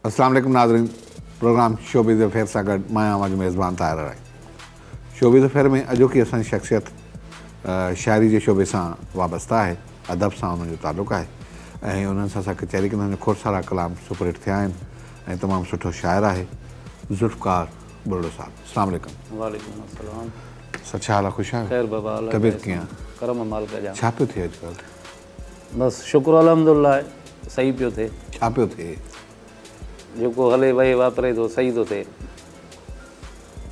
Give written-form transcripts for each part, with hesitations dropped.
अस्सलाम वालेकुम नाज़रीन, प्रोग्राम शोबिज़ अफेयर सां गॾु मां आहियां अॼु मेज़बान ताहिर राय। शोबिज़ अफेयर में अॼोकी असांजी शख़्सियत शाइरी जे शोबे सां वाबस्ता आहे, अदब सां उन्हनि जो तालुक़ु आहे ऐं उन्हनि सां असां कचहरी कंदा आहियूं। खोड़ सारा कलाम सुपरहिट थिया आहिनि ऐं तमामु सुठो शाइर आहे ज़ुल्फ़कार बुर्डो साहब। अस्सलाम वालेकुम। वालेकुम अस्सलाम। सर छा हाल आहे? ख़ुशि आहियो? ख़ैर बाबा, तबियत कीअं आहे? करम मालिक जा। छा पियो थिए अॼुकल्ह? बसि शुक्र अल्हम्दुलिल्लाह, सही पियो थिए। छा पियो थिए? जेको हले वहे वापरे थो सही थो थिए।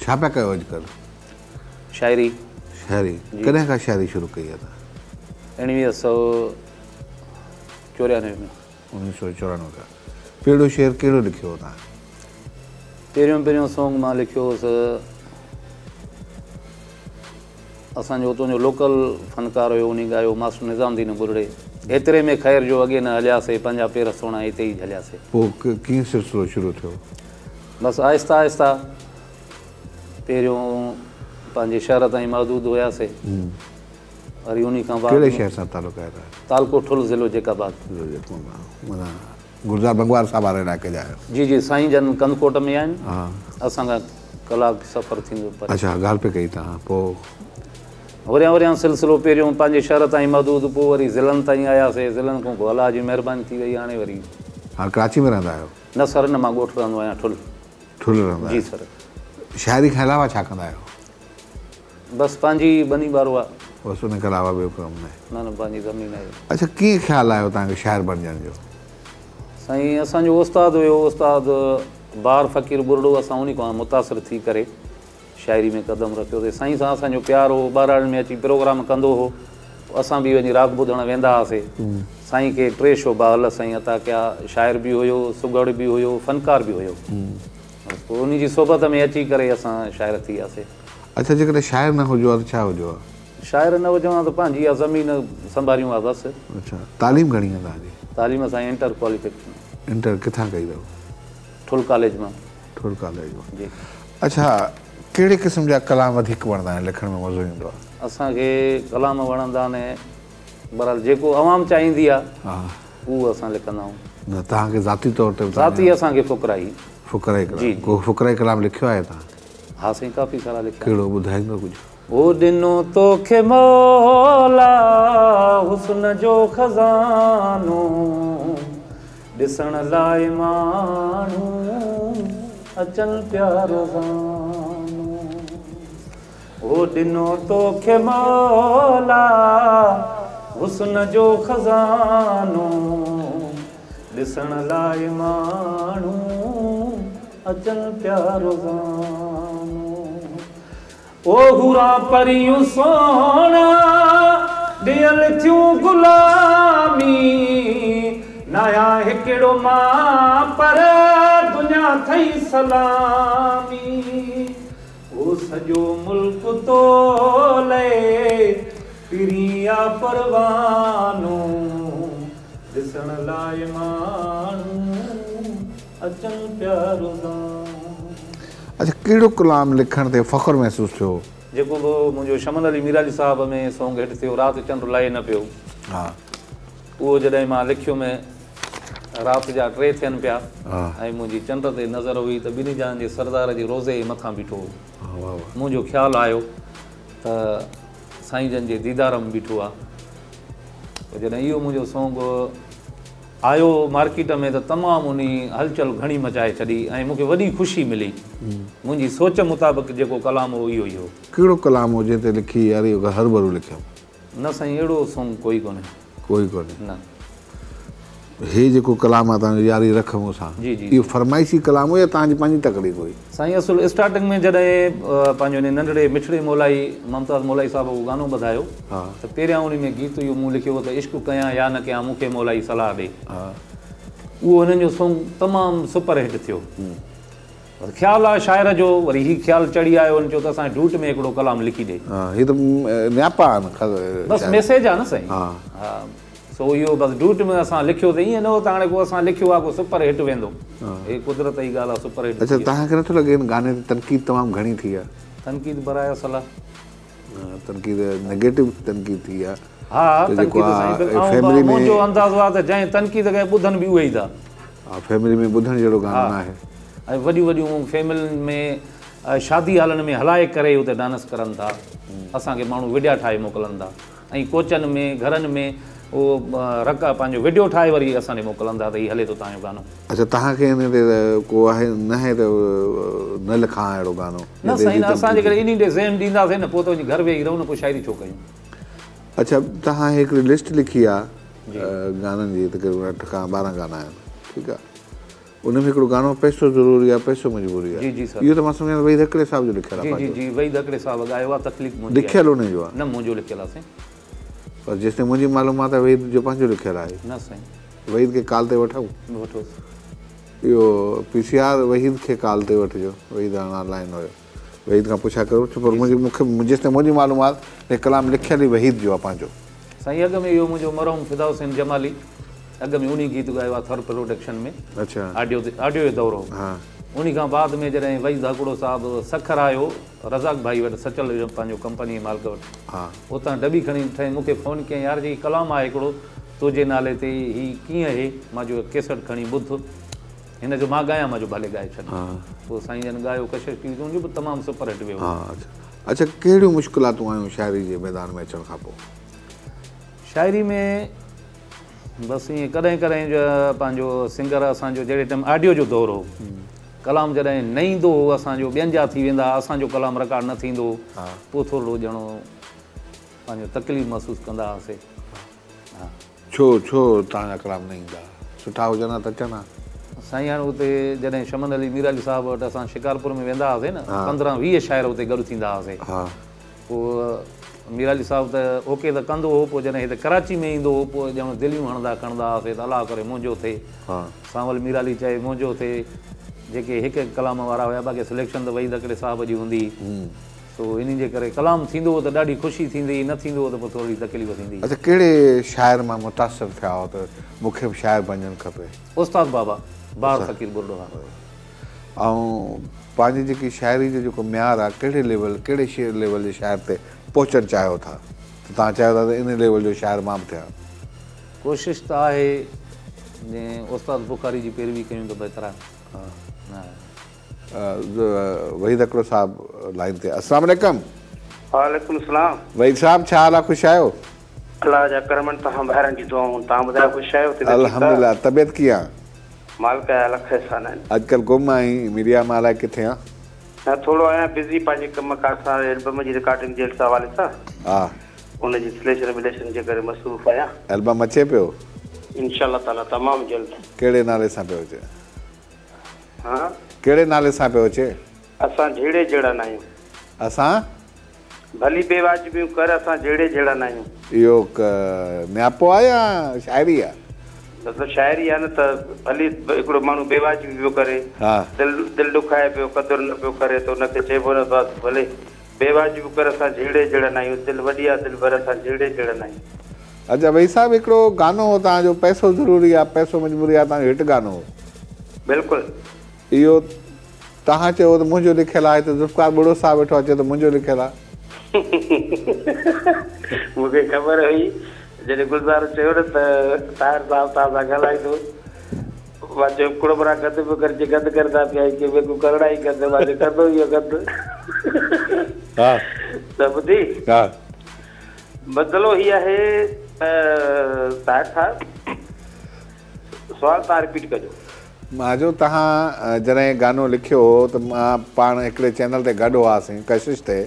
छा पिया कयो अॼुकल्ह? शाइरी। शाइरी कॾहिं खां शाइरी शुरू कई आहे तव्हां? 1994 में। 1994 खां। पहिरियों शेर कहिड़ो लिखियो हो तव्हां? पहिरियों सॉन्ग मां लिखियो हुउसि, असांजो उतां जो लोकल फ़नकार हुयो, उन ॻायो मास्टर निज़ामुद्दीन बुर्डे। एतिरे में ख़ैर जो अॻे न हलियासीं, पंहिंजा पेर सोणा हिते ई हलियासीं। पोइ कीअं सिलसिलो शुरू थियो? बसि आहिस्ता आहिस्ता पहिरियों पंहिंजे शहर ताईं महदूद हुयासीं, वरी उन खां बाद कहिड़े शहर सां तालुक़ु आहे? तालकोट ठुल ज़िलो जेकाबाद। गुलज़ार बंगवार साहब वारे इलाइक़े जा आहियो? जी जी, साईं जन कंदकोट में आहिनि। असां खां कलाक सफ़र थींदो पर। अच्छा, ॻाल्हि पे कई तव्हां। पोइ वरियां सिलसिलो पहिरियों पंहिंजे शहर ताईं महदूद, पोइ वरी ज़िलनि ताईं आयासीं। ज़िलनि खां पोइ अलाह जी महिरबानी थी वई, हाणे वरी हाणे कराची में रहंदा आहियो? न सर, न, मां ॻोठ रहंदो आहियां ठुल। ठुल रहंदा जी आहियो? सर। शाइरी खां अलावा छा कंदा आहियो? बसि पंहिंजी बनी बारो आहे। बसि उन खां अलावा ॿियो कमु न आहे? न पंहिंजी ज़मीन आहे। अच्छा, कीअं ख़्यालु आयो तव्हांखे शाइर बणजण जो? साईं असांजो उस्तादु हुयो, उस्तादु बार फ़क़ीर बुर्डो। असां उन खां मुतासिर थी करे शाइरी में क़दम रखियोसीं। साईं सां असांजो प्यारु हो, ॿारहनि में अची प्रोग्राम कंदो हो, असां बि वञी राग ॿुधणु वेंदा हुआसीं। साईं खे 3 शोबा हल साईं अता कया, शाइर बि हुयो, सुगड़ बि हुयो, फ़नकार बि हुयो। पोइ उन जी सोबत में अची करे असां शाइर थी वियासीं। अच्छा, जेकॾहिं शाइर न हुजो आहे त छा हुजो आहे? शाइर न हुजणो आहे त पंहिंजी इहा ज़मीन संभालियूं आहे बसि। अच्छा, तालीम घणी आहे तव्हांजी? तालीम साईं इंटर क्वालिफिकेशन। इंटर किथां कई अथव? ठुल कॉलेज मां। ठुल कॉलेज मां। जी। अच्छा, कहिड़े क़िस्म जा कलाम वधीक वणंदा आहिनि, लिखण में मज़ो ईंदो आहे? असांखे कलाम वणंदा आहिनि, बहरहाल जेको आवाम चाहींदी आहे उहो असां लिखंदा आहियूं। न तव्हांखे ज़ाती तौर ते? ज़ाती असांखे फ़ुकराई। फ़ुकराई कलाम? को फ़ुकराई कलाम लिखियो आहे तव्हां? हा साईं, काफ़ी सारा लिखिया। कहिड़ो ॿुधाईंदो कुझु? ओ ॾिनो तोखे मौला हुस्न जो खज़ानो, ॾिसण लाइ माण्हू अचनि पिया रोज़ानो। ओ ॾिनो तोखे मौला हुस्न जो खज़ानो, ॾिसण लाइ माण्हू अचनि पिया रोज़ानो। ओ हुरा परियूं सोना ॾियल थियूं गुलामी, नया हिकिड़ो मां पर दुनिया थई सलामी। ओ सॼो मुल्क तोले पिरिया परवानो, ॾिसण लाइ माण्हू अचनि पिया रोज़ानो। अच्छा, कहिड़ो कलाम लिखण ते फ़ख़्रु महसूसु थियो? जेको मुंहिंजो शमन अली मीराजी साहब में सॉन्ग हिट थियो, राति चंड लाहे न पियो। हा, उहो जॾहिं मां लिखियो में राति जा 3 थियनि पिया ऐं मुंहिंजी चंड ते नज़र हुई त ॿिन्ही ॼणनि जे सरदार जे रोज़े जे मथां बीठो हो। मुंहिंजो ख़्यालु आयो त साईं जन जे दीदार में बीठो आहे। जॾहिं इहो मुंहिंजो सॉन्ग आयो मार्केट में त तमामु उन हलचल घणी मचाए छॾी ऐं मूंखे वॾी ख़ुशी मिली। मुंहिंजी सोच मुताबिक़ जेको कलाम हो इहो ई हो। कहिड़ो कलाम हो जंहिं ते लिखी यार इहो हर भरू लिखियो? न साईं, अहिड़ो सॉन्ग कोई कोन्हे। कोई कोन्हे? न। हे जेको कलाम आहे तव्हांजो यारी रख मूंसां, जी जी, इहो फरमाइशी कलाम हो या तव्हांजी पंहिंजी तकलीफ़ हुई? साईं असुल स्टार्टिंग में जॾहिं पंहिंजो नंढड़े मिठड़े मोलाई ममताज़ मोलाई साहब उहो गानो ॿुधायो त पहिरियां उन में गीत इहो मूं लिखियो हो त इश्क कयां या न कयां मूंखे मोलाई सलाह ॾे। उहो हुननि जो सॉन्ग तमामु सुपर हिट थियो। ख़्यालु आहे शाइर जो, वरी हीउ ख़्यालु चढ़ी आयो उन जो त असांजे डूट में हिकिड़ो कलाम लिखी ॾे। हीअ त न्यापा आहे, बसि मैसेज आहे न साईं। हा, सो इहो बसि डूट में असां लिखियो त ईअं न हो त हाणे को असां लिखियो आहे को सुपर हिट वेंदो। हे कुदरत जी ॻाल्हि आहे, सुपर हिट। अच्छा, तव्हांखे नथो लॻे हिन गाने ते तनक़ीद तमामु घणी थी आहे? तनक़ीद बराए सलाह, तनक़ीद नेगेटिव तनक़ीद थी आहे। हा, तनक़ीद साईं मुंहिंजो अंदाज़ो आहे त जंहिं तनक़ीद खे ॿुधनि बि उहे ई था। फैमिली में ॿुधण जहिड़ो गानो न आहे। ऐं वॾियूं वॾियूं फैमिलियुनि में शादी हालनि में हलाए करे हुते डांस करनि था, असांखे माण्हू वीडिया ठाहे मोकिलनि था, ऐं कोचनि में घरनि में उहो रका पंहिंजो वीडियो ठाहे वरी असांखे मोकिलनि था त हीउ हले थो तव्हांजो गानो। अच्छा, तव्हांखे हिन ते को आहे न आहे त न लिखां अहिड़ो गानो? न साईं, न, असांजे करे इन ॾे ज़हन ॾींदासीं न, पोइ त वञी घर वेही रहूं न, पोइ शाइरी छो कयूं। अच्छा, तव्हां हिकिड़ी लिस्ट लिखी आहे गाननि जी, तक़रीबन 8 खां 12 गाना आहिनि, ठीकु आहे। उन में हिकिड़ो गानो पैसो ज़रूरी आहे, पैसो मजबूरी आहे। जी जी सर। इहो त मां सम्झां वहीद हकड़े साहिब जो लिखियलु आहे। जी जी जी, वहीद हकड़े साहिब ॻायो आहे, तकलीफ़ मुंहिंजी लिखियलु उन जो आहे? न, मुंहिंजो लिखियलु आहे साईं। पर जेसिताईं मुंहिंजी मालूमात आहे वहीद जो पंहिंजो लिखियलु आहे। न साईं, वहीद खे कॉल ते वठूं? वठोसि। इहो PCR वहीद खे कॉल ते वठिजो, वहीद हाणे ऑनलाइन हुयो, वहीद खां पुछा करो। पर मूंखे जेसिताईं मुंहिंजी मालूमात हे कलाम लिखियलु ई वहीद जो आहे पंहिंजो। साईं, अॻु में इहो मुंहिंजो मरहूम फिदा हुसैन जमाली अॻु में उन गीत ॻायो आहे थर प्रोडक्शन में। अच्छा, ऑडियो जो दौरो। हा। उन खां बाद में जॾहिं वहीद हकड़ो साहिबु सखर आयो रज़ाक भाई वटि, सचल पंहिंजो कंपनी मालिक वटि, हा, उतां डॿी खणी ठही मूंखे फ़ोन कयईं, यार जी कलाम आहे हिकिड़ो तुंहिंजे नाले ते, हीउ कीअं हे? मां जो कैसेट खणी ॿुध, हिन जो मां ॻायां, मां जो भले ॻाए छॾ। पोइ साईं जन ॻायो, कशिश कई, तुंहिंजो बि तमामु सुपर हिट वियो। हा। अच्छा, कहिड़ियूं मुश्किलातूं आयूं शाइरी जे मैदान में अचण खां पोइ? शाइरी में बसि ईअं कॾहिं कॾहिं जो पंहिंजो सिंगर असांजो जहिड़े टाइम ऑडियो जो दौर हो, कलाम जॾहिं न ईंदो हो असांजो, ॿियनि जा थी वेंदा, असांजो कलाम रिकॉर्ड न थींदो, पोइ थोरो ॼणो पंहिंजो तकलीफ़ महसूसु कंदा हुआसीं। हा। छो तव्हांजा कलाम न ईंदा? सुठा हुजनि हा त अचनि हा। साईं, हाणे हुते जॾहिं शमन अली मीर अली साहिब वटि असां शिकारपुर में वेंदा हुआसीं न, 15-20 शाइर हुते गॾु थींदा हुआसीं। पोइ मीर अली साहिबु त ओके त कंदो हो, पोइ जॾहिं हिते कराची में ईंदो हो, पोइ ॼणो दिलियूं हणंदा खणंदा हुआसीं त अलाह करे मुंहिंजो थिए। सांवल मीर अली चए मुंहिंजो थिए, जेके हिकु हिकु कलाम वारा हुया, बाक़ी सिलेक्शन त वहीद हकड़े साहिब जी हूंदी। सो इन जे करे कलाम थींदो हो त ॾाढी ख़ुशी थींदी, न थींदो हो त पोइ थोरी तकलीफ़ थींदी। अच्छा, कहिड़े शाइर मां मुतासिर थिया हो त मूंखे बि शाइर बणजणु खपे? उस्ताद बाबा बार फ़कीर बुर्डो। ऐं पंहिंजी जेकी शाइरी जो जेको म्यार आहे, कहिड़े लेवल, कहिड़े शेर लेवल जे शाइर ते पहुचणु चाहियो था? त तव्हां चाहियो था त इन लेवल जो शाइर मां बि थियां? कोशिशि त आहे जीअं उस्ताद बुखारी जी पैरवी कयूं त बहितर आहे। वहीद हकड़ो साहिब लाइन ते। अस्सलाम वालेकुम। वालेकुम सलाम। वहीद साहिब, छा हाल आहे? ख़ुशि आहियो? अल्लाह जा करमनि, तव्हां ॿाहिरनि जी दुआऊं, तव्हां ॿुधायो ख़ुशि आहियो? अल्हम्दुलिल्लाह। तबियत कीअं आहे? मालिक जा लख एहसान आहिनि। अॼुकल्ह गुम आहीं, मीडिया में अलाए किथे आहे? न, थोरो आहियां बिज़ी पंहिंजे कम कार सां, एल्बम जी रिकॉर्डिंग जे हवाले सां। हा, उनजी सिलेक्शन विलेक्शन जे करे मसरूफ़ आहियां। एल्बम अचे पियो? इंशाअल्लाह ताला तमामु जल्द। कहिड़े नाले सां पियो अचे? हा, कहिड़े नाले सां पियो अचे? असां जहिड़े जहिड़ा न आहियूं। असां भली बेवाजिबियूं कर, असां जहिड़े जहिड़ा न आहियूं। इहो न्यापो आहे या शाइरी आहे? मतिलबु शाइरी आहे न, त भली हिकिड़ो माण्हू बेवाजिबी पियो करे, दिलि ॾुखाए पियो, क़दुरु न पियो करे, त हुनखे चइबो न बसि भले बेवाजिबी कर, असां जहिड़े जहिड़ा न आहियूं। दिलि वॾी आहे, दिलि भर, असां जहिड़े जहिड़ा न आहियूं। अच्छा भाई साहब, हिकिड़ो गानो हो तव्हांजो, पैसो ज़रूरी आहे पैसो मजबूरी आहे, तव्हांजो हिट गानो हो। बिल्कुलु। इहो तव्हां चयो त मुंहिंजो लिखियलु आहे, त ज़ुल्फ़कार बुढ़ो साहिबु वेठो अचे त मुंहिंजो लिखियलु आहे। मूंखे ख़बर हुई, जॾहिं गुलज़ार चयो न त ताहिर साहिब तव्हां सां ॻाल्हाईंदो, मां चयो हिकिड़ो बरा गॾु पियो करजे, गॾु करंदा पिया, की भई करणा ई गॾु, मां चयो कंदो इहो गॾु। हा, त ॿुधी, मसइलो हीअ आहे ताहिर साहिब, सुवाल तव्हां रिपीट कजो। मां जो तव्हां जॾहिं गानो लिखियो त मां पाण हिकिड़े चैनल ते गॾु हुआसीं कशिश ते,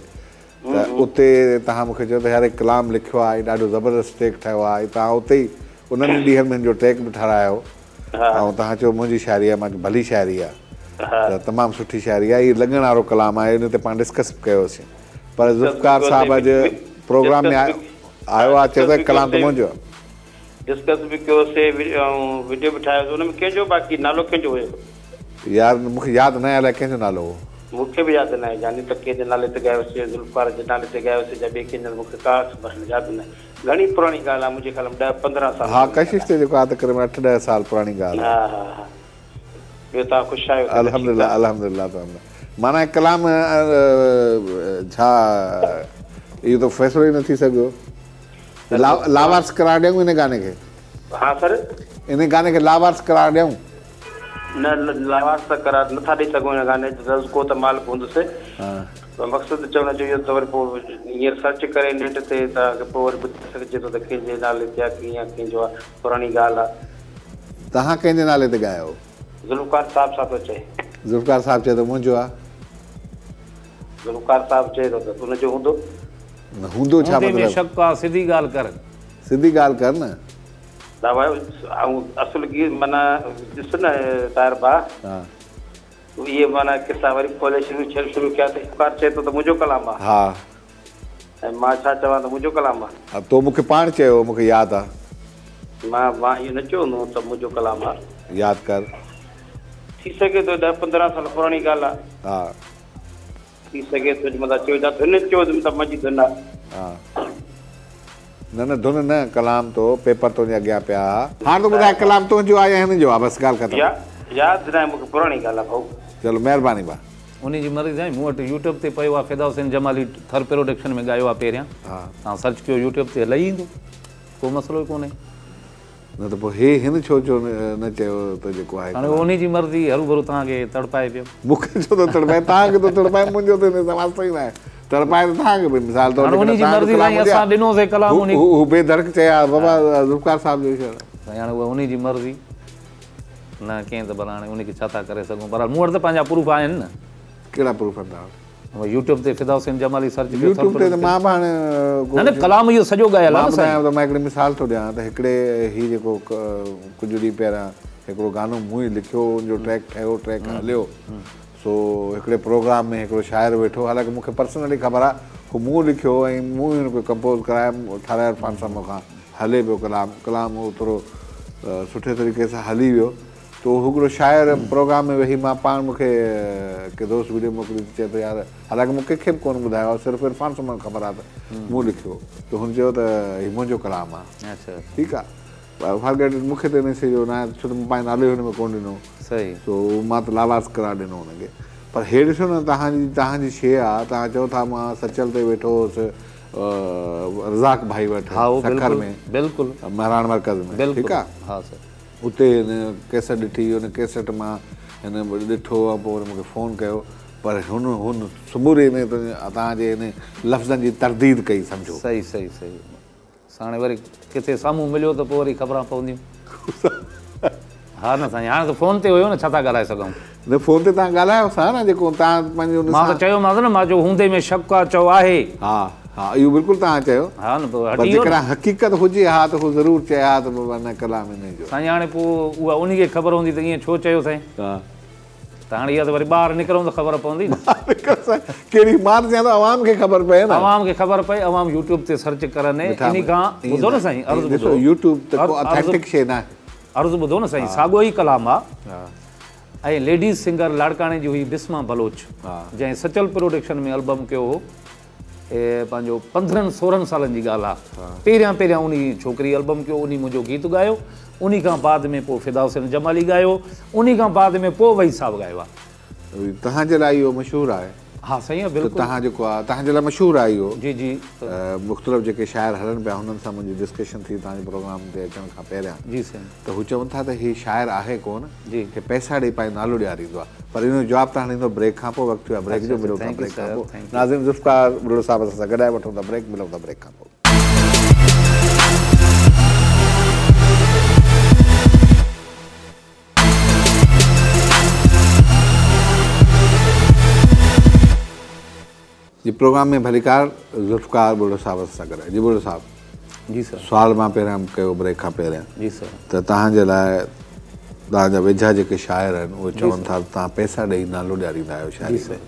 त उते तव्हां मूंखे चयो त यार कलाम लिखियो आहे, ॾाढो ज़बरदस्त ट्रैक ठहियो आहे। तव्हां उते ई उन्हनि ॾींहंनि में जो ट्रैक बि ठारायो, ऐं तव्हां चयो मुंहिंजी शाइरी आहे, मां चयो भली शाइरी आहे, त तमामु सुठी शाइरी आहे, इहा लॻण वारो कलाम आहे। इन ते पाण डिस्कस बि कयोसीं, पर ज़ुल्फ़कार साहिबु अॼु प्रोग्राम में आयो आहे, चयो त कलाम त मुंहिंजो आहे। डिस्कस बि कयोसीं, वीडियो बि ठाहियोसीं, हुन में कंहिंजो बाक़ी नालो कंहिंजो हुयो? यार मूंखे यादि न आहे, अलाए कंहिंजो नालो हो, मूंखे बि यादि न आहे। जानी तकीअ जे नाले ते ॻायोसीं, ज़ुल्फ़कार जे नाले ते ॻायोसीं, या ॿिए कंहिंजो, मूंखे का ख़बर यादि न आहे। घणी पुराणी ॻाल्हि आहे, मुंहिंजे ख़्याल में 10-15 साल। हा, कशिश ते जेको आहे तक़रीबन 8-10 साल पुराणी ॻाल्हि आहे। हा हा हा। ॿियो तव्हां ख़ुशि आहियो? अल्हम्दुलिल्लाह अल्हम्दुलिल्लाह। माना कलाम छा इहो त फ़ैसिलो ई न थी सघियो, लावारिस करार ॾियूं इन गाने खे? हा सर, इन गाने खे लावारिस करार ॾियूं? न लावास त करा नथा ॾेई सघूं हिन गाने को त मालिक हूंदुसि मक़सदु चवण जो इहो त वरी पोइ हींअर सर्च करे नेट ते त पोइ वरी ॿुधी सघिजे थो त कंहिंजे नाले ते आहे कीअं कंहिंजो आहे पुराणी ॻाल्हि आहे तव्हां कंहिंजे नाले ते ॻायो ज़ुल्फ़कार साहिब सां थो चए ज़ुल्फ़कार साहिब चए थो मुंहिंजो आहे ज़ुल्फ़कार साहिब चए थो त हुनजो हूंदो हूंदो छा में मतिलबु शक आहे सिधी ॻाल्हि कर सिधी ॻाल्हि कर न दावा ऐं असुलु की माना ॾिस न तार भाउ हा इहे माना किसा वरी खोले शुरू कया त ज़ुल्फ़कार चए थो त मुंहिंजो कलाम आहे हा ऐं मां छा चवां त मुंहिंजो कलाम आहे हा तो मूंखे पाण चयो मूंखे यादि आहे मां इहो न चयो हूंदो त मुंहिंजो कलाम आहे यादि कर थी सघे थो 10-15 साल पुराणी ॻाल्हि आहे हा थी सघे थो मतिलबु चयो था धुन चयो मतिलबु मुंहिंजी धुन आहे हा न न धुन न कलाम तो पेपर तुंहिंजे अॻियां पिया हाणे तो ॿुधाए कलाम तुंहिंजो आहे या हिन जो आहे बसि ॻाल्हि ख़तमु यादि न आहे मूंखे पुराणी ॻाल्हि आहे भाऊ चलो महिरबानी भाउ उन जी मर्ज़ी साईं मूं वटि यूट्यूब ते पियो आहे फिदा हुसैन जमाली थर प्रोडक्शन में ॻायो आहे पहिरियां हा तव्हां सर्च कयो यूट्यूब ते हली ईंदो को मसइलो ई कोन्हे न त पोइ हे हिन छो न चयो त जेको आहे हाणे उन जी मर्ज़ी हरू भरू तव्हांखे तड़पाए पियो मूंखे छो थो तड़पाए तव्हांखे थो तड़पाए मुंहिंजो त हिन सां वास्तो ई न आहे तड़पाए त तव्हांखे बि मिसाल तौर हाणे उन जी मर्ज़ी साईं असां ॾिनोसीं कलाम उन हू बेधड़क चया बाबा ज़ुल्फ़कार साहिब जो छा साईं हाणे उहा उन जी मर्ज़ी न कंहिं त भला हाणे उनखे छा था करे सघूं पर मूं वटि त पंहिंजा प्रूफ आहिनि न कहिड़ा प्रूफ आहिनि तव्हां यूट्यूब ते फिदा हुसैन जमाली सर्च कयो यूट्यूब ते त मां बि हाणे न न कलाम इहो सॼो ॻायल मां आहे न साईं ॿुधायांव त मां हिकिड़ी मिसाल थो ॾियां त हिकिड़े हीउ जेको कुझु ॾींहं पहिरियां हिकिड़ो गानो मूं ई लिखियो उनजो ट्रैक ठहियो ट्रैक हलियो सो हिकिड़े प्रोग्राम में हिकिड़ो शाइर वेठो हालांकि मूंखे पर्सनली ख़बर आहे हू मूं लिखियो ऐं मूं ई हुनखे कंपोज़ कराए ठाराए इरफान सां मूंखां हले पियो कलाम उहो थोरो सुठे तरीक़े सां हली वियो त उहो हिकिड़ो शाइर प्रोग्राम में वेही मां पाण मूंखे के दोस्त वीडियो मोकिली चए थो यार हालांकि मूं कंहिंखे बि कोन ॿुधायो आहे सिर्फ़ु इरफान सां मूंखे ख़बर आहे त मूं लिखियो त हुन चयो त हीउ मुंहिंजो कलाम आहे अच्छा ठीकु आहे फारगेट मूंखे त इन शइ जो न आहे छो त मूं पंहिंजो नालो हुन में कोन ॾिनो सही सो मां त लावाज़ करार ॾिनो हुनखे पर हे ॾिसो न तव्हांजी शइ आहे तव्हां चओ था मां सचल ते वेठो हुउसि रज़ाक भाई वटि सखर में बिल्कुलु महराण मर्कज़ में ठीकु आहे हा सर उते हिन कैसेट ॾिठी हुन कैसेट मां हिन ॾिठो ऐं पोइ वरी मूंखे फ़ोन कयो पर हुन सुबुह हिन तव्हांजे हिन लफ़्ज़नि जी तरदीद कई सम्झो सही सही सही हाणे वरी किथे साम्हूं मिलियो त पोइ वरी ख़बरां पवंदियूं हा न साईं हाणे त फ़ोन ते हुयो न छा था ॻाल्हाए सघूं न फ़ोन ते तव्हां ॻाल्हायोसि हा न जेको तव्हां पंहिंजो मां त चयोमांसि न मां जो हूंदे में शक आहे चओ आहे हा हा इहो बिल्कुलु तव्हां चयो हा न पोइ जेकॾहिं हक़ीक़त हुजे हा त हू ज़रूरु चए हा त बाबा न कलाम हिन जो साईं हाणे पोइ उहा उनखे ख़बर हूंदी त ईअं छो चयो साईं हा त हाणे इहा त वरी ॿाहिरि निकिरूं त ख़बर पवंदी न कहिड़ी मां त चवां थो अवाम खे ख़बर पए न अवाम खे ख़बर पए अवाम यूट्यूब ते सर्च करनि इन खां ॿुधो न साईं अर्ज़ु ॿुधो यूट्यूब त को ऑथेंटिक शइ न आहे अर्ज़ु ॿुधो न साईं साॻियो ई कलाम आहे ऐं लेडीज़ सिंगर लाड़काणे जी हुई बिस्मा बलोच जंहिं सचल प्रोडक्शन में एल्बम कयो हो ऐं पंहिंजो 15-16 सालनि जी ॻाल्हि आहे पहिरियां उन छोकिरी एल्बम कयो उन मुंहिंजो गीत ॻायो उन खां बाद में पोइ फिदा हुसैन जमाली ॻायो उन खां बाद में पोइ वही साहिबु ॻायो आहे तव्हांजे लाइ इहो मशहूरु आहे हा साईं बिल्कुलु तव्हां जेको आहे तव्हांजे लाइ मशहूरु आहे इहो जी जी मुख़्तलिफ़ जेके शाइर हलनि पिया हुननि सां मुंहिंजी डिस्कशन थी तव्हांजे प्रोग्राम ते अचण खां पहिरियां जी साईं त हू चवनि था त हीउ शाइर आहे कोन जी की पैसा ॾेई पंहिंजो नालो ॾियारींदो आहे पर हिन जो जवाबु तव्हां ॾींदो ब्रेक खां पोइ वक़्तु थियो आहे ब्रेक जो मिलो था ब्रेक खां पोइ नाज़िम ज़ुल्फ़कार बुढ़ो साहिब सां गॾाए वठूं था ब्रेक मिलूं था ब्रेक खां पोइ जी प्रोग्राम में भलीकार ज़ुल्फ़कार बुढ़ो साहिब सां गॾाए जी बुढ़ो साहिबु जी सर सुवाल मां पहिरियां कयो ब्रेक खां पहिरियां जी सर त तव्हांजे लाइ तव्हांजा वेझा जेके शाइर आहिनि उहे चवनि था तव्हां पैसा ॾेई नालो ॾियारींदा आहियो शाइरी में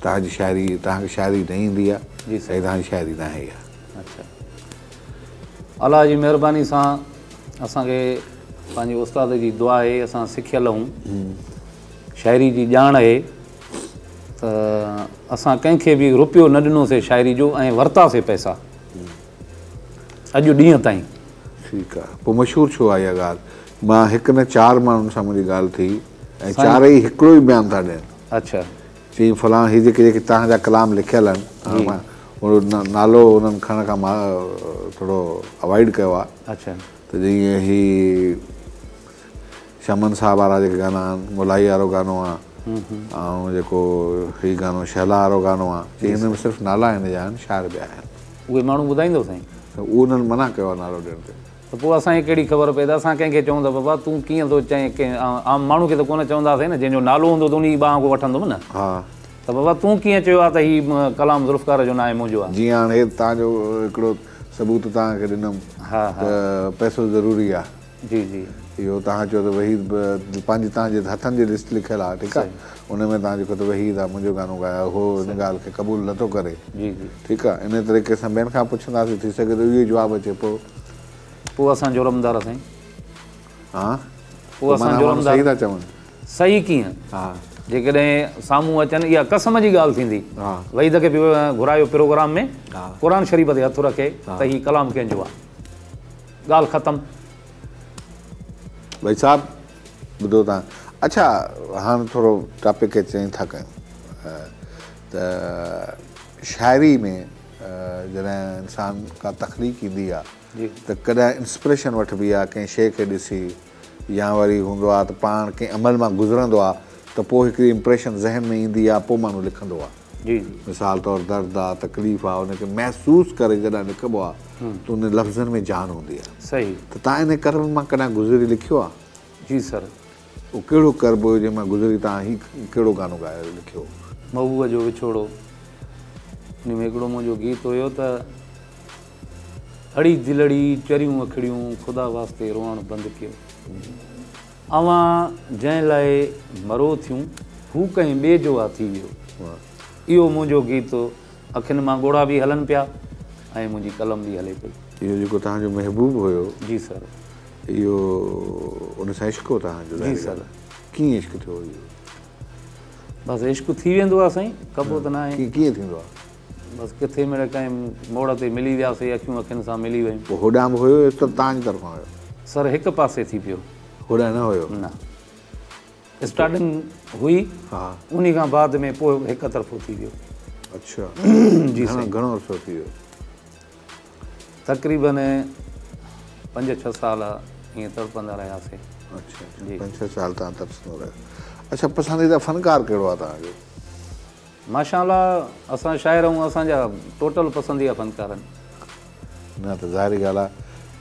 तव्हांजी शाइरी तव्हांखे शाइरी न ईंदी आहे ऐं तव्हांजी शाइरी न आहे अच्छा अलाह जी महिरबानी सां असांखे पंहिंजे उस्ताद जी दुआ आहे असां सिखियल आहियूं शाइरी जी ॼाण आहे त असां कंहिंखे बि रुपयो न ॾिनोसीं शाइरी जो ऐं वरितासीं पैसा अॼु ॾींहं ताईं ठीकु आहे पोइ मशहूरु छो आहे इहा ॻाल्हि मां हिकु न 4 माण्हुनि सां मुंहिंजी ॻाल्हि थी ऐं चारई हिकिड़ो ई बयानु था ॾियनि अच्छा चई फलां हीअ जेके तव्हांजा कलाम लिखियल आहिनि नालो उन्हनि खणण खां मां थोरो अवॉइड कयो आहे अच्छा त जीअं ही चमन साहब वारा जेके गाना आहिनि, मुलाई वारो गानो आहे, ऐं जेको हीउ गानो शैला वारो गानो आहे, चई हिन में सिर्फ़ु नाला हिन जा आहिनि, शाइर ॿिया आहिनि। उहे माण्हू ॿुधाईंदो साईं? त उहो उन्हनि मना कयो आहे नालो ॾियण ते। त पोइ असांखे कहिड़ी ख़बर पए त असां कंहिंखे चऊं त बाबा तूं कीअं थो चएं, कंहिं आम माण्हू खे त कोन चवंदासीं न, जंहिंजो नालो हूंदो त उन जी ॿांह को वठंदुमि न। हा त बाबा तूं कीअं चयो आहे त हीउ कलाम ज़ुल्फ़कार जो न आहे, मुंहिंजो आहे? जीअं हाणे तव्हांजो हिकिड़ो सबूत तव्हांखे ॾिनमि हा त पैसो ज़रूरी आहे, जी जी, इहो तव्हां चयो त वहीद पंहिंजी तव्हांजे हथनि जी लिस्ट लिखियलु आहे, ठीकु आहे, उन में तव्हां जेको त वहीद आहे मुंहिंजो गानो ॻायो, उहो हिन ॻाल्हि खे क़बूल नथो करे, जी जी, ठीकु आहे। इन तरीक़े सां ॿियनि खां पुछंदासीं, थी सघे त इहो ई जवाबु अचे पोइ असां जुर्मदार साईं। हा पोइ असां जुर्मदार सही था चवनि। सही कीअं? हा जेकॾहिं साम्हूं अचनि, इहा कसम जी ॻाल्हि थींदी, हा वहीद खे घुरायो प्रोग्राम में, हा क़ुर शरीफ़ ते हथु रखे त हीउ कलाम कंहिंजो आहे, ॻाल्हि ख़तमु। भाई साहब ॿुधो तव्हां, अच्छा हाणे थोरो टॉपिक खे चेंज था कयूं, त शाइरी में जॾहिं इंसान का तख़लीक़ ईंदी आहे त कॾहिं इंस्पिरेशन वठिबी आहे कंहिं शइ खे ॾिसी, या वरी हूंदो आहे त पाण कंहिं अमल मां गुज़रंदो आहे त पोइ हिकिड़ी इम्प्रेशन ज़हन में ईंदी आहे, पोइ माण्हू लिखंदो आहे। जी मिसाल तौरु दर्द आहे, तकलीफ़ आहे, उनखे महसूसु करे जॾहिं लिखिबो आहे त उन लफ़्ज़नि में जान हूंदी आहे। सही। त तव्हां इन कर्म मां कॾहिं गुज़री लिखियो आहे? जी सर। उहो कहिड़ो कर्म हुयो जंहिंमां गुज़री तव्हां हीउ कहिड़ो गानो ॻायो लिखियो? महबूब जो विछोड़ो। उन में हिकिड़ो मुंहिंजो गीत हुयो त अड़ी दिलड़ी चरियूं अखड़ियूं ख़ुदा वास्ते रोअणु बंदि कयो, अवां जंहिं लाइ मरो थियूं हू कंहिं ॿिए जो आहे थी वियो। इहो मुंहिंजो गीत अखियुनि मां ॻोढ़ा बि हलनि पिया ऐं मुंहिंजी कलम बि हले पई। इहो जेको तव्हांजो महबूब हुयो, जी सर, इहो उन सां इश्क़ हो तव्हांजो? जी सर। कीअं इश्क़ थियो इहो? बसि इश्क़ थी वेंदो आहे साईं, कबो त न आहे। कीअं थींदो आहे? बसि किथे मिड़े कंहिं मोड़ ते मिली वियासीं, अखियूं अखियुनि सां मिली वयूं। पोइ होॾां बि हुयो त तव्हांजी तरफ़ां हुयो? सर हिकु पासे थी पियो, होॾां न हुयो? न, स्टार्टिंग हुई, हा, उन खां बाद में पोइ हिकु तरफ़ो थी वियो। अच्छा जी साईं। घणो अर्सो थी वियो? तक़रीबन 5-6 साल ईअं तड़पंदा रहियासीं। अच्छा 5-6 साल तव्हां तड़पंदा रहिया। अच्छा, पसंदीदा फ़नकार कहिड़ो आहे तव्हांजो? माशाअल्लाह असां शाइर आहियूं, असांजा टोटल पसंदीदा फ़नकार आहिनि। न त ज़ाहिरी ॻाल्हि आहे,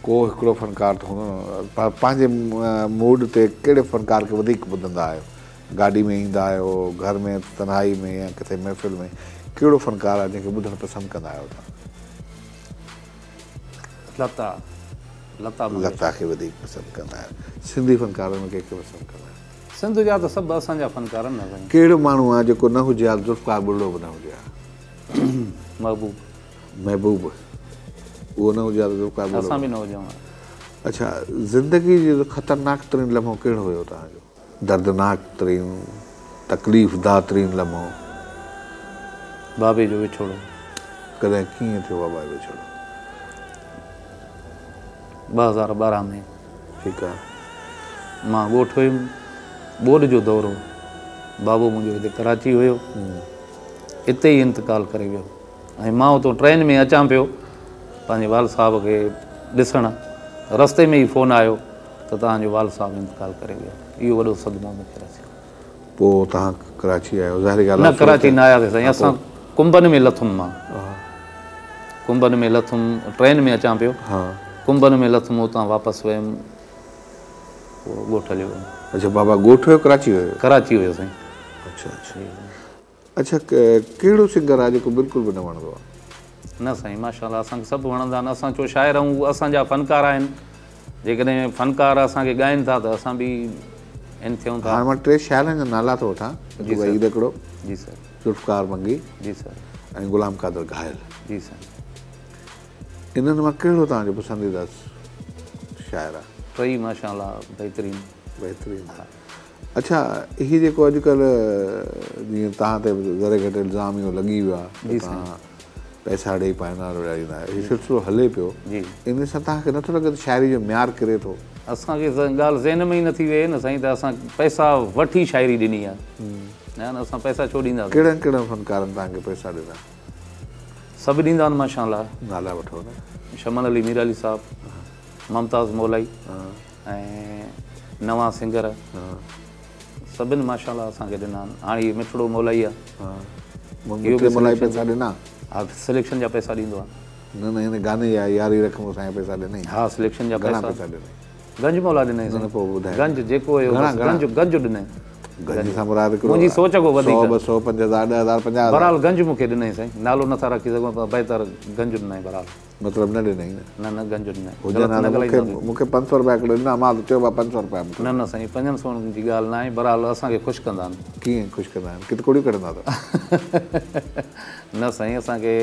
को हिकिड़ो फ़नकार त हूंदो न, पंहिंजे मूड ते कहिड़े फ़नकार खे वधीक ॿुधंदा आहियो? गाॾी में ईंदा आहियो, घर में, तन्हाई में, या किथे महफ़िल में, कहिड़ो फ़नकार आहे जंहिंखे ॿुधणु पसंदि कंदा आहियो तव्हां? लता खे वधीक पसंदि कंदा आहियो। सिंधी फ़नकारनि में कंहिंखे पसंदि कंदा आहियो? सिंध जा त सभु असांजा फ़नकार आहिनि न साईं। कहिड़ो माण्हू आहे जेको न हुजे हा, ज़ुल्फ़कार बुढ़ो बि न हुजे हा? महबूब उहो न हुजे हा त ज़ुल्फ़कार बुढ़ो? असां बि न हुजूं हा। अच्छा, ज़िंदगी जो ख़तरनाक तरीन लम्हो कहिड़ो हुयो तव्हांजो? दर्दनाक तरीन, तकलीफ़दा तरीन लम्हो? बाबे जो विछोड़ो। कॾहिं कीअं थियो बाबा जो विछोड़ो? 2012 में। ठीकु आहे। मां ॻोठु हुयुमि, ॿोॾि जो दौरो, बाबो मुंहिंजो हिते कराची हुयो, हिते ई इंतकाल करे वियो। ऐं मां उतां ट्रेन में अचां पियो पंहिंजे वाल साहब खे ॾिसणु, रस्ते में ई फ़ोन आयो त तव्हांजो वाल साहब इंतकाल करे वियो। इहो वॾो सदमो मूंखे रसियो। पोइ तव्हां कराची आहियो? ज़ाहिरी ॻाल्हि न, कराची न आयासीं साईं, असां कुंभन में लथुमि। मां कुंभन में लथुमि, ट्रेन में अचां पियो, कुंभन में लथुमि, उतां वापसि वियुमि, पोइ ॻोठु हलियो वियुमि। अच्छा, बाबा ॻोठु हुयो कराची हुयो? कराची हुयो साईं। अच्छा अच्छा। अच्छा, कहिड़ो सिंगर आहे जेको बिल्कुलु बि न वणंदो आहे? न साईं, माशाअल्लाह असांखे सभु वणंदा आहिनि। असां छो शाइर आहियूं, असांजा फ़नकार आहिनि। जेकॾहिं फ़नकार असांखे ॻाइनि था त असां बि इन थियूं था। हाणे मां 3 शाइरनि जा नाला थो वठां। वहीद हिकिड़ो, जी सर, ज़ुल्फ़कार मंगी, जी सर, ऐं ग़ुलाम क़ादिर घायल। जी सर। इन्हनि मां कहिड़ो तव्हांजो पसंदीदा शाइर आहे? टई माशाअल्लाह बहितरीनु। अच्छा, हीउ जेको अॼुकल्ह जीअं तव्हां ते ज़रे घटि इल्ज़ाम इहो लॻी वियो आहे, तव्हां पैसा ॾेई पाइना विड़ाईंदा आहियो, हीउ सिलसिलो हले पियो, इन सां तव्हांखे नथो लॻे त शाइरी जो म्यार किरे थो? असांखे ॻाल्हि ज़हन में ई नथी वेहे न साईं, त असां पैसा वठी शाइरी ॾिनी आहे। न न, असां पैसा छो ॾींदासीं? कहिड़नि कहिड़नि फ़नकारनि तव्हांखे पैसा ॾिना? सभु ॾींदा आहिनि माशाअल्लाह। नाला वठो न। शमन अली मीर अली साहब, मुमताज़ मौलाई, ऐं नवां सिंगर सभिनि माशाल्लाह असांखे ॾिना आहिनि। हाणे इहो मिठड़ो मोलाई आहे, इहो बि मोलाई पैसा ॾिना? हा, सिलेक्शन जा पैसा ॾींदो आहे। न न, हिन गाने जा यारी रख मूं सां पैसा ॾिनई? हा, सिलेक्शन जा घणा पैसा पैसा ॾिनई? गंज मौला ॾिनई। पोइ ॿुधाए। गंज जेको हुयो गंज गंज ॾिनई। गंज सां मुराद हिकिड़ो मुंहिंजी सोच खां वधीक 100 200 5000 10,000 50,000 बहरहाल गंज मूंखे ॾिनई साईं। नालो नथा रखी सघूं पर बहितर गंज ॾिनई। बहरहाल मतिलबु न ॾिनई? न गंज ॾिनई। मूंखे 500 रुपया हिकिड़ो ॾिना, मां त चयो 500 रुपया। न साईं, 500 जी ॻाल्हि न आहे। बहरहाल असांखे ख़ुशि कंदा आहिनि। कीअं ख़ुशि कंदा आहिनि? कितकोड़ियूं कढंदा अथव? न साईं, असांखे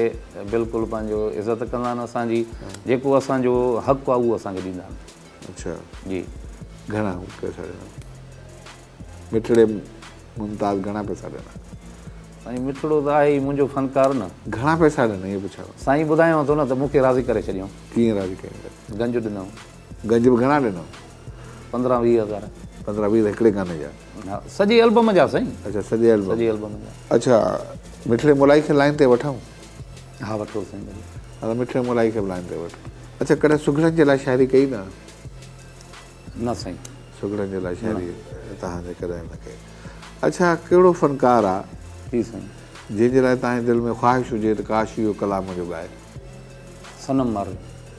बिल्कुलु पंहिंजो इज़त कंदा आहिनि। असांजी जेको असांजो हक़ु आहे उहो असांखे ॾींदा आहिनि। अच्छा जी। घणा पैसा ॾिना? मिठड़े मुमताज़ घणा पैसा ॾिना? साईं मिठड़ो त आहे ई मुंहिंजो फनकार न। घणा पैसा ॾिना इहो पुछां? साईं ॿुधायांव थो न त मूंखे राज़ी करे छॾियो। कीअं राज़ी कयो? गंज ॾिनऊं। गंज बि घणा ॾिनऊं? 15-20 हज़ार। 15-20 हिकिड़े गाने जा? हा, सॼी एल्बम जा साईं। अच्छा, सॼे एल्बम जा। अच्छा, मिठड़े मोलाई खे लाइन ते वठूं? हा, वठो साईं। हा, मिठड़े मोलाई खे बि लाइन ते वठो। अच्छा, कॾहिं सुगड़नि जे लाइ शाइरी कई न? न साईं, सुगड़नि जे लाइ शाइरी तव्हांजे कॾहिं न कई? अच्छा, कहिड़ो फ़नकार आहे जी साईं जंहिंजे लाइ तव्हांजे दिलि में ख़्वाहिश हुजे त काश इहो कलाम जो ॻाए? सनम मारो।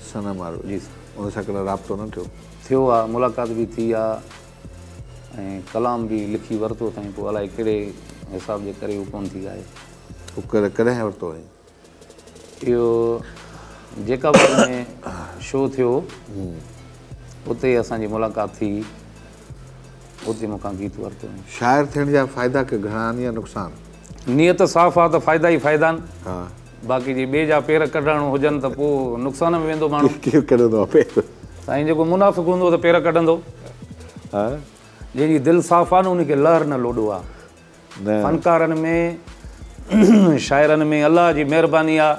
सनम मारो जी। उन सां कॾहिं राब्तो न थियो आहे? मुलाक़ात बि थी आहे ऐं कलाम बि लिखी वरितो अथई। पोइ अलाए कहिड़े हिसाब जे करे उहो कोन थी आहे। कॾहिं वरितो हुई? इहो जेका में शो थियो उते असांजी मुलाक़ात थी, उते मूंखां गीत वरितो। शाइर थियण जा फ़ाइदा के घणा आहिनि या नुक़सान? नियत साफ़ आहे त फ़ाइदा ई फ़ाइदा आहिनि। हा, बाक़ी जे ॿिए जा पेर कढण हुजनि त पोइ नुक़सान में वेंदो माण्हू। केरु कढंदो आहे पेर? साईं, जेको मुनाफ़िक़ हूंदो त पेर कढंदो। हा, जंहिंजी दिलि साफ़ आहे न उनखे लहर न लोॾो आहे। फनकारनि में शाइरनि में अलाह जी महिरबानी आहे।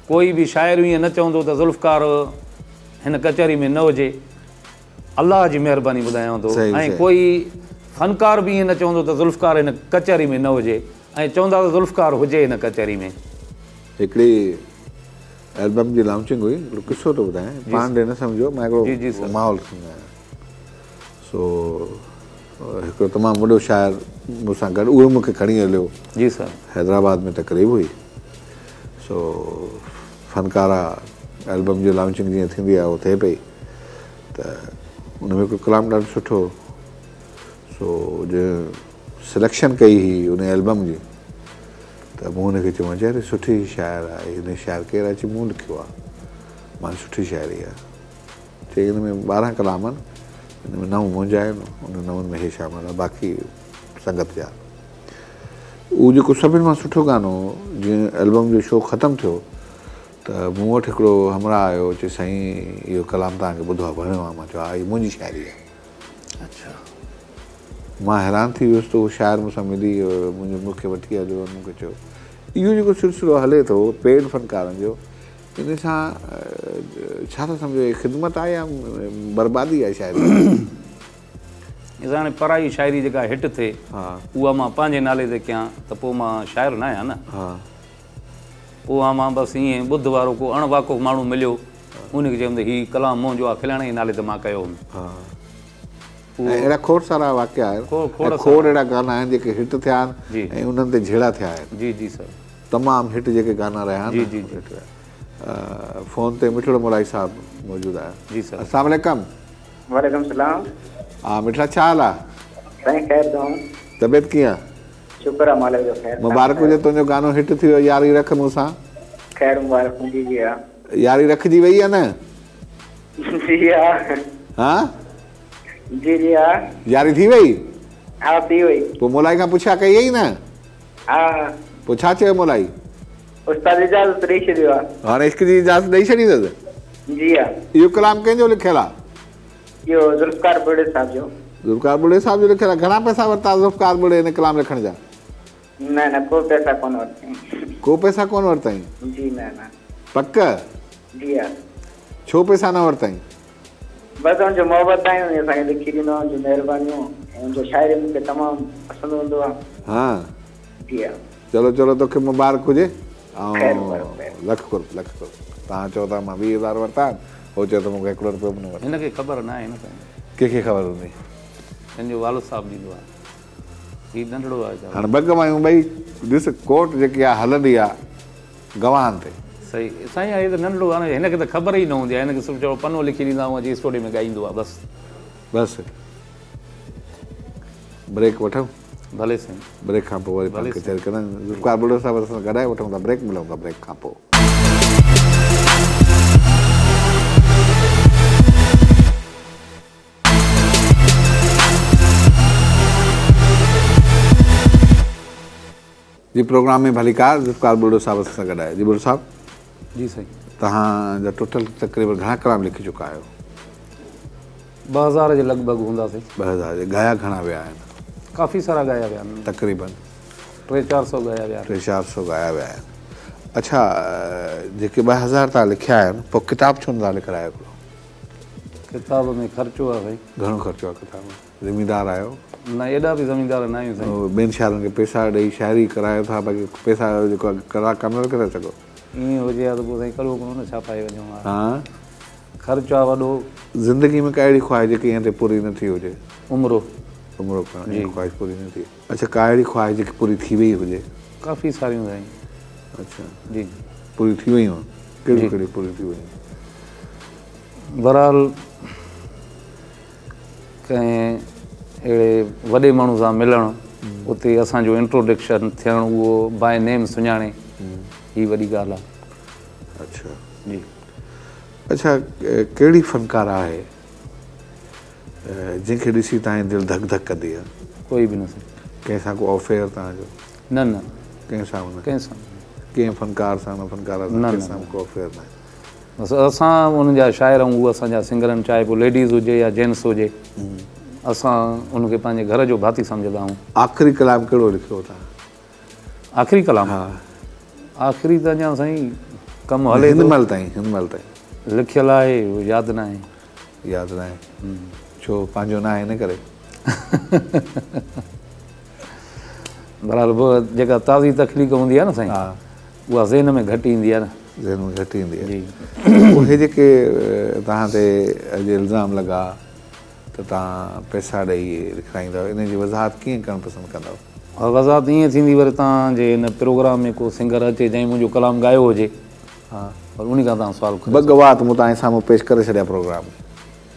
कोई बि शाइर ईअं न चवंदो त ज़ुल्फ़कार हिन कचहरी में न हुजे। अलाह जी महिरबानी ॿुधायांव थो। ऐं कोई फनकार बि ईअं न चवंदो त ज़ुल्फ़कार हिन कचहरी में न हुजे। ऐं चवंदा त ज़ुल्फ़कार हुजे हिन कचहरी में। हिकिड़ी एल्बम जी लॉन्चिंग हुई, हिकिड़ो किसो थो ॿुधायां, पाण ॾे न सम्झो, मां हिकिड़ो माहौल थींदो आहियां। सो हिकिड़ो तमामु वॾो शाइर मूंसां गॾु, उहो मूंखे खणी हलियो। जी सर। हैदराबाद में तक़रीब हुई। सो फनकारा एल्बम जी लॉन्चिंग जीअं थींदी आहे उहो थिए पई, त उन में हिकिड़ो कलाम ॾाढो सुठो। सो जो सिलेक्शन कई हुई उन एल्बम जी, त मूं हुनखे चयो अरे सुठी शाइर आहे, हिन शाइर केरु अची मूं लिखियो आहे? मां सुठी शाइरी आहे। चई हिन में 12 कलाम आहिनि, हिन में 9 मुंहिंजा आहिनि, उन 9 में हे शामिल आहे, बाक़ी संगत जा। उहो जेको सभिनि मां सुठो गानो जीअं एल्बम जो शो ख़तमु थियो त मूं वटि हिकिड़ो हमरा आयो, चई साईं इहो कलाम तव्हांखे ॿुधो आहे, वणियो आहे? मां चयो हा, इहा मुंहिंजी शाइरी आहे। अच्छा। मां हैरान थी वियुसि त उहो शाइर मूंसां मिली मूंखे वठी हलियो। मूंखे चयो इहो जेको सिलसिलो हले थो पेड फनकारनि जो, इन सां छा था सम्झो, ख़िदमत आहे या बर्बादी आहे शाइरी? हाणे पराई शाइरी जेका हिट थिए उहा मां पंहिंजे नाले ते कयां त पोइ मां शाइर न आहियां न। पोइ मां बसि ईअं ॿुध वारो को अणवाको माण्हू मिलियो, उनखे चयुमि त हीउ कलाम मुंहिंजो आहे, फलाणे नाले ते मां कयो हुउमि। अहिड़ा खोड़ सारा वाकिया आहिनि, खोड़ अहिड़ा गाना आहिनि जेके हिट थिया आहिनि ऐं उन्हनि ते झेड़ा थिया आहिनि। जी जी सर, तमामु हिट जेके गाना रहिया आहिनि। जी जी जी। फ़ोन ते मिठड़ो मोलाई साहब मौजूदु आहे। जी सर। अस्सलाम वालेकुम। वालेकुम सलाम। हा मिठड़ा, छा हाल आहे? साईं ख़ैर दऊं। तबियत कीअं आहे? शुक्र आहे मालिक जो ख़ैर। मुबारक हुजे तुंहिंजो गानो हिट थी वियो, यारी रख मूंसां। ख़ैर मुबारक हुजे। जी हा, यारी रखजी वई आहे न? जी हा। हा जी जी हा। यारी थी वई? हा थी वई। पोइ मोलाई खां पुछा कई हुई न? हा। पोइ छा चयो मोलाई? उस्ताद इजाज़त ॾेई छॾियो आहे। हाणे इश्क जी इजाज़त ॾेई छॾी अथसि? जी हा। इहो कलाम कंहिंजो लिखियलु आहे? इहो ज़ुल्फ़कार बुढ़े साहब जो। ज़ुल्फ़कार बुढ़े साहब जो लिखियलु आहे। घणा पैसा वरिता ज़ुल्फ़कार बुढ़े हिन कलाम लिखण जा? न न को पैसा कोन वरितई। को पैसा कोन वरितई? जी न न। पक? जी हा। छो पैसा न वरितई? बसि हुनजो मोहबत आहे, असांखे लिखी ॾिनो, हुनजो महिरबानियूं, हुनजो शाइरी मूंखे तमामु पसंदि हूंदो आहे। हा जी हा। चलो चलो, तोखे मुबारक हुजे। ऐं लख कुर लख कुर। तव्हां चओ था मां 20,000 वरिता, हो चयो त मूंखे 1 रुपयो बि न वरितो। हिनखे ख़बर न आहे न साईं। कंहिंखे ख़बर हूंदी पंहिंजो वालिद साहिबु ॾींदो आहे हीउ नंढड़ो आहे हाणे ॿ गवायूं ॿई ॾिस कोर्ट जेकी आहे हलंदी आहे गवाहनि ते सही साईं आहे त नंढड़ो आहे हिनखे त ख़बर ई न हूंदी आहे हिनखे सिर्फ़ु चओ पनो लिखी ॾींदा ऐं अची स्टूडियो में ॻाईंदो आहे बसि ब्रेक वठूं भले साईं ब्रेक खां पोइ वरी पाण कचहरी कंदा ज़ुल्फ़िकार बुल्लो साहिब सां ॻाल्हाए वठूं था ब्रेक मिलूं था ब्रेक खां पोइ जी प्रोग्राम में भलीकार ज़ुल्फ़िकार बुल्लो साहिब सां ॻाल्हाए जी बुल्लो साहिब जी साईं तव्हांजा टोटल तक़रीबन घणा कलाम लिखी चुका आहियो 2000 जे लॻभॻि हूंदासीं 2000 जे गाया घणा विया आहिनि काफ़ी सारा ॻाया विया आहिनि तक़रीबन 300-400 ॻाया विया 300-400 गाया विया आहिनि अच्छा जेके 2000 तव्हां लिखिया आहिनि पोइ किताब छो नथा लिखायो हिकिड़ो किताब में ख़र्चो आहे साईं घणो ख़र्चो आहे किताब में ज़मींदार आहियो न एॾा बि ज़मीनदार न आहियूं साईं ॿियनि शहरनि खे पैसा ॾेई शाइरी करायो था बाक़ी पैसा जेको कम न करे सघो ईअं हुजे हा त पोइ साईं करिणो कोन्हो न छा पाए वञूं हा हा ख़र्चु आहे वॾो ज़िंदगी में का अहिड़ी ख़्वाहिश जेकी ईअं ते पूरी न थी हुजे उमिरो ख़्वाहिश पूरी न थी अच्छा का अहिड़ी ख़्वाहिश जेकी पूरी थी वई हुजे काफ़ी सारियूं साईं अच्छा जी पूरी थी वयूं कहिड़ी कहिड़ी पूरी थी वयूं बहरहाल कंहिं अहिड़े वॾे माण्हू सां मिलणु उते असांजो इंट्रोडक्शन थियणु उहो बाय नेम सुञाणे हीअ वॾी ॻाल्हि आहे अच्छा जी अच्छा कहिड़ी फ़नकार आहे जंहिंखे ॾिसी तव्हांजी दिलि धक धक कंदी आहे कोई बि न साईं कंहिंसां को अफेयर तव्हांजो न न कंहिंसां न कंहिंसां कंहिं फ़नकार सां न फ़नकार सां कंहिंसां को अफेयर न बसि असां उन्हनि जा शाइर ऐं उहे असांजा सिंगरनि चाहे पोइ लेडीज़ हुजे या जेंट्स हुजे असां उनखे पंहिंजे घर जो भाती सम्झंदा आहियूं आख़िरी कलाम कहिड़ो लिखियो तव्हां आख़िरी कलाम हा आख़िरी त अञा साईं कमु हले हिन महिल ताईं लिखियलु आहे उहो यादि न आहे यादि न आहे छो पंहिंजो न आहे इन करे बहरहाल जेका ताज़ी तकलीफ़ हूंदी आहे न साईं हा उहा ज़हन में घटि ईंदी आहे न ज़हन में घटि ईंदी आहे जी उहे जेके तव्हां ते अॼु इल्ज़ाम लॻा त तव्हां पैसा ॾेई लिखाईंदव इन जी वज़ाहत कीअं करणु पसंदि कंदव वज़ाहत ईअं थींदी वरी तव्हांजे हिन प्रोग्राम में को सिंगर अचे जंहिं मुंहिंजो कलाम ॻायो हुजे हा पर उन खां तव्हां सुवालु कयो 2 गवाह मूं तव्हांजे साम्हूं पेश करे छॾिया प्रोग्राम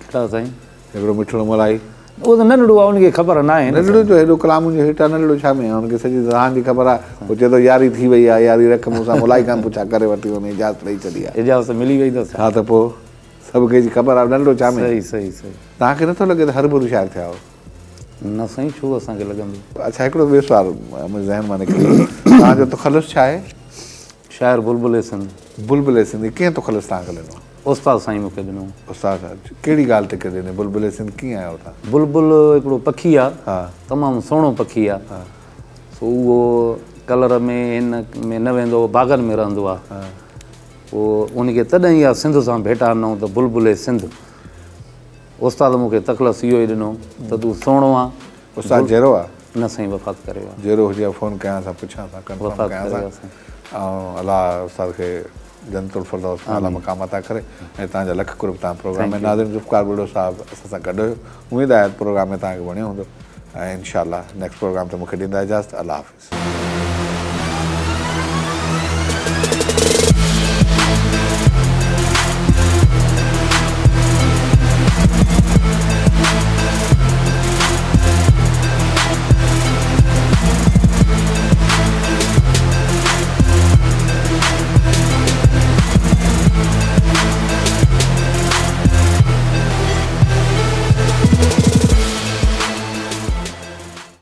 कहिड़ा साईं हिकिड़ो मिठड़ो मलाई उहो त नंढड़ो आहे उनखे ख़बर न आहे नंढड़ो जो हेॾो कलाम मुंहिंजो हिट आहे नंढड़ो छा में आहे हुनखे सॼी ज़हान जी ख़बर आहे पोइ चए थो यारी थी वई आहे यारी रख मूंसां मुलाई खां पुछा करे वठी हुन इजाज़त ॾेई छॾी आहे इजाज़त मिली वई अथसि हा त पोइ सभु कंहिंजी ख़बर आहे नंढड़ो छा में सही सही सही तव्हांखे नथो लॻे त हर भरू शाइर थिया हो न साईं छो असांखे लॻंदो अच्छा हिकिड़ो ॿियो सुवालु मुंहिंजे ज़हन मां निकिरी तव्हांजो तख़ल्लुस छा आहे शाइर बुलबुल सिंध बुलबुल सिंधी कीअं तख़ल्लुस तव्हांखे ॾिनो उस्ताद साईं मूंखे ॾिनो उस्ताद कहिड़ी ॻाल्हि ते करे ॾिने बुलबुल सिंध कीअं आयो तव्हां बुलबुल हिकिड़ो पखी आहे हा तमामु सुहिणो पखी आहे हा सो उहो कलर में हिन में न वेंदो बाग़नि में रहंदो आहे हा पोइ उनखे तॾहिं ई आहे सिंध सां भेटा ॾिनऊं त बुलबुल सिंध उस्ताद मूंखे तख़ल्लुस इहो ई ॾिनो त तूं सुहिणो आहे उस्ताद जहिड़ो आहे न साईं वफ़ात करे वियो आहे जहिड़ो हुजे फ़ोन कयां था पुछां था कंफर्म वफ़ात कयां करे था वियो साईं ऐं अलाह उस्ताद खे जन्नतुल फिरदौस आला मक़ाम अता करे ऐं तव्हांजा लख कुर्ब तव्हां प्रोग्राम में नाज़िम ज़ुल्फ़िकार बुल्लो साहिबु असां सां गॾु हुयो उमेदु आहे प्रोग्राम में तव्हांखे वणियो हूंदो ऐं इंशाअल्लाह नेक्स्ट प्रोग्राम ते मूंखे ॾींदा इजाज़त अल्लाह हाफ़िज़